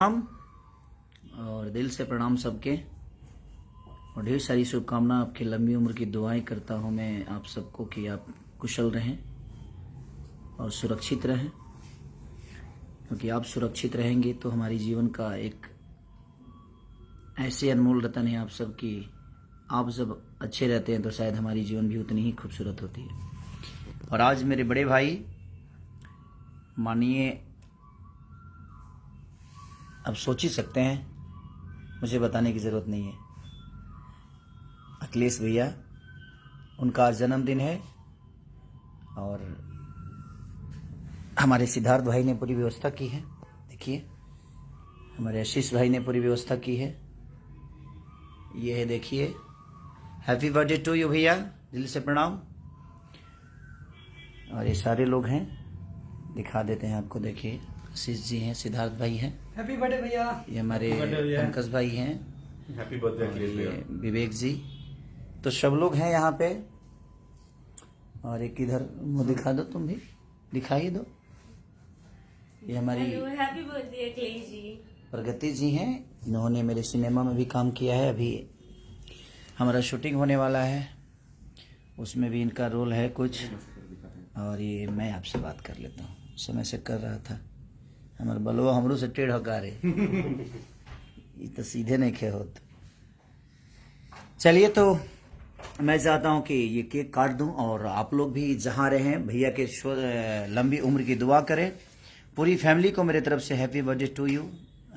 प्रणाम और दिल से प्रणाम सबके और ढेर सारी शुभकामना। आपकी लंबी उम्र की दुआएं करता हूं मैं आप सबको कि आप कुशल रहें और सुरक्षित रहें, क्योंकि आप सुरक्षित रहेंगे तो हमारी जीवन का एक ऐसे अनमोल रतन है आप सब की। आप जब अच्छे रहते हैं तो शायद हमारी जीवन भी उतनी ही खूबसूरत होती है। और आज मेरे बड़े भाई मानिए, अब सोच ही सकते हैं, मुझे बताने की ज़रूरत नहीं है, अखिलेश भैया, उनका आज जन्मदिन है और हमारे सिद्धार्थ भाई ने पूरी व्यवस्था की है। देखिए, हमारे आशीष भाई ने पूरी व्यवस्था की है। ये है, देखिए, हैप्पी बर्थडे टू यू भैया, दिल से प्रणाम। और ये सारे लोग हैं, दिखा देते हैं आपको। देखिए, आशीष जी हैं, सिद्धार्थ भाई हैं, हैप्पी बर्थडे भैया। ये हमारे पंकज भाई हैं, हैप्पी बर्थडे अखिलेश भैया, विवेक जी, तो सब लोग हैं यहाँ पे। और एक इधर मुंह दिखा दो, तुम भी दिखाई दो। ये हमारी हैप्पी बर्थडे अखिलेश जी। प्रगति जी हैं, इन्होंने मेरे सिनेमा में भी काम किया है। अभी हमारा शूटिंग होने वाला है, उसमें भी इनका रोल है कुछ। और ये मैं आपसे बात कर लेता हूँ, समय से कर रहा था, हमारे बलवा हमरो से टेढ़ हकारे ये तो सीधे नहीं खे होते। चलिए, तो मैं चाहता हूं कि ये केक काट दूं और आप लोग भी जहां रहें भैया के लंबी उम्र की दुआ करें। पूरी फैमिली को मेरे तरफ से happy birthday to you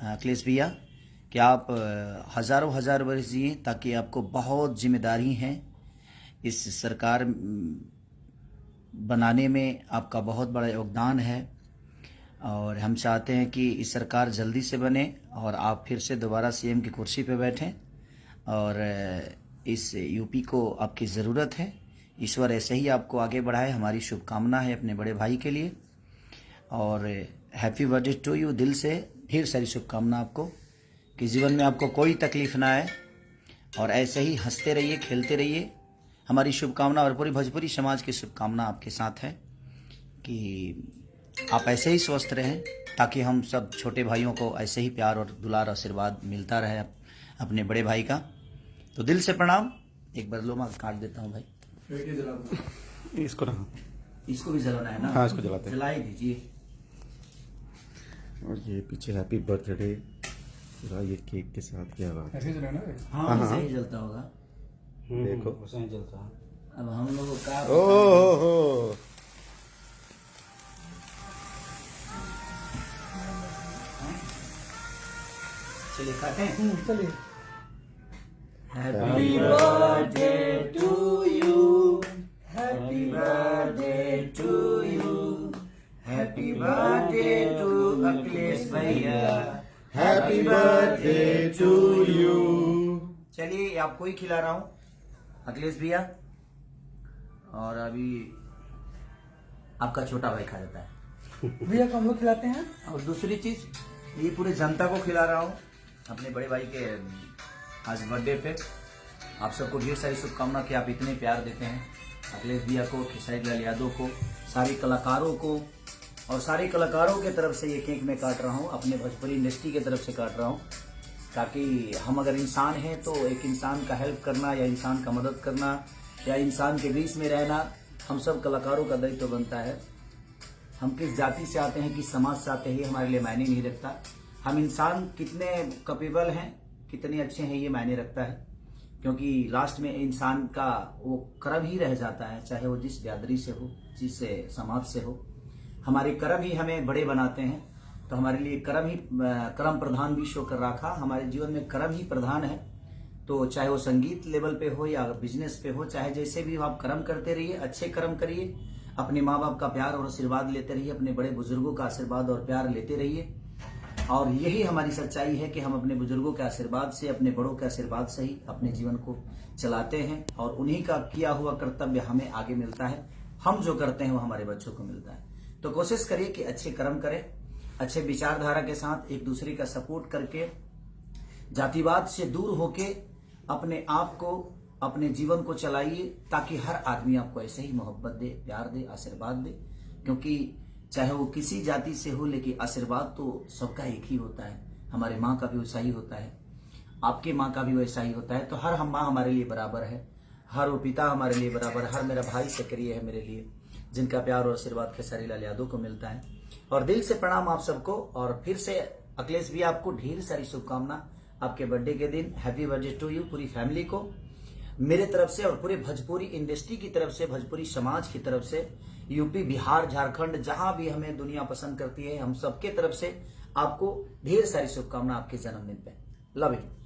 Akhilesh भैया, कि आप हज़ारों हजार वर्ष जिए, ताकि आपको बहुत जिम्मेदारी हैं इस सरकार बनाने में, आपका बहुत बड़ा योगदान है। और हम चाहते हैं कि इस सरकार जल्दी से बने और आप फिर से दोबारा सीएम की कुर्सी पे बैठें। और इस यूपी को आपकी ज़रूरत है। ईश्वर ऐसे ही आपको आगे बढ़ाए, हमारी शुभकामना है अपने बड़े भाई के लिए। और हैप्पी बर्थडे टू यू, दिल से ढेर सारी शुभकामना आपको, कि जीवन में आपको कोई तकलीफ़ ना आए और ऐसे ही हंसते रहिए, खेलते रहिए। हमारी शुभकामना और पूरी भोजपुरी समाज की शुभकामना आपके साथ है कि आप ऐसे ही स्वस्थ रहें, ताकि हम सब छोटे भाइयों को ऐसे ही प्यार और दुलार आशीर्वाद मिलता रहे अपने बड़े भाई का। तो दिल से प्रणाम। एक बार लो, मैं काट देता हूँ भाई। इसको ना, इसको भी जलाना है ना? हाँ, इसको जलाते हैं। जला ही दीजिए। और ये पीछे हैप्पी बर्थडे ये केक के साथ क्या बात है? ऐसे जलाना है। हाँ, ऐसे ही जलता होगा। देखो, वैसे जलता है। अब हम लोगों का ओ चलिए काटें। चलिए। Happy birthday to you, happy birthday to you, happy birthday to Akhilesh भैया, हैप्पी बर्थडे टू यू। चलिए, ये आपको ही खिला रहा हूँ अखिलेश भैया। और अभी आपका छोटा भाई खा जाता है भैया को हम लोग खिलाते हैं। और दूसरी चीज, ये पूरे जनता को खिला रहा हूँ अपने बड़े भाई के आज बर्थडे पे। आप सबको ढेर सारी शुभकामना कि आप इतने प्यार देते हैं अखिलेश भैया को, खेसारी लाल यादव को, सारे कलाकारों को। और सारे कलाकारों के तरफ से ये केक मैं काट रहा हूँ, अपने भोजपुरी इंडस्ट्री की तरफ से काट रहा हूँ, ताकि हम अगर इंसान हैं तो एक इंसान का हेल्प करना या इंसान का मदद करना या इंसान के बीच में रहना, हम सब कलाकारों का दायित्व बनता है। हम किस जाति से आते हैं, किस समाज से आते हैं, ये हमारे लिए मायने नहीं रखता। हम इंसान कितने कैपेबल हैं, कितने अच्छे हैं, ये मायने रखता है। क्योंकि लास्ट में इंसान का वो कर्म ही रह जाता है, चाहे वो जिस बिरादरी से हो, जिस समाज से हो। हमारे कर्म ही हमें बड़े बनाते हैं। तो हमारे लिए कर्म प्रधान विश्व कर रखा, हमारे जीवन में कर्म ही प्रधान है। तो चाहे वो संगीत लेवल पे हो या बिजनेस पे हो, चाहे जैसे भी हो, आप कर्म करते रहिए, अच्छे कर्म करिए, अपने माँ बाप का प्यार और आशीर्वाद लेते रहिए, अपने बड़े बुजुर्गों का आशीर्वाद और प्यार लेते रहिए। और यही हमारी सच्चाई है कि हम अपने बुजुर्गों के आशीर्वाद से, अपने बड़ों के आशीर्वाद से ही अपने जीवन को चलाते हैं। और उन्हीं का किया हुआ कर्तव्य हमें आगे मिलता है। हम जो करते हैं वो हमारे बच्चों को मिलता है। तो कोशिश करिए कि अच्छे कर्म करें, अच्छे विचारधारा के साथ एक दूसरे का सपोर्ट करके, जातिवाद से दूर होके अपने आप को, अपने जीवन को चलाइए, ताकि हर आदमी आपको ऐसे ही मोहब्बत दे, प्यार दे, आशीर्वाद दे। क्योंकि चाहे वो किसी जाति से हो, लेकिन आशीर्वाद तो सबका एक ही होता है। हमारे माँ का भी वैसा ही होता है, आपकी माँ का भी वैसा ही होता है। तो हर हम माँ हमारे लिए बराबर है, हर वो पिता हमारे लिए बराबर, हर मेरा भाई सक्रिय है मेरे लिए, जिनका प्यार और आशीर्वाद खेसारी लाल यादव को मिलता है। और दिल से प्रणाम आप सबको। और फिर से अखिलेश भी आपको ढेर सारी शुभकामना आपके बर्थडे के दिन। हैप्पी बर्थडे टू यू, पूरी फैमिली को मेरे तरफ से और पूरे भोजपुरी इंडस्ट्री की तरफ से, भोजपुरी समाज की तरफ से, यूपी, बिहार, झारखंड, जहां भी हमें दुनिया पसंद करती है, हम सबके तरफ से आपको ढेर सारी शुभकामना आपके जन्मदिन पे। Love you.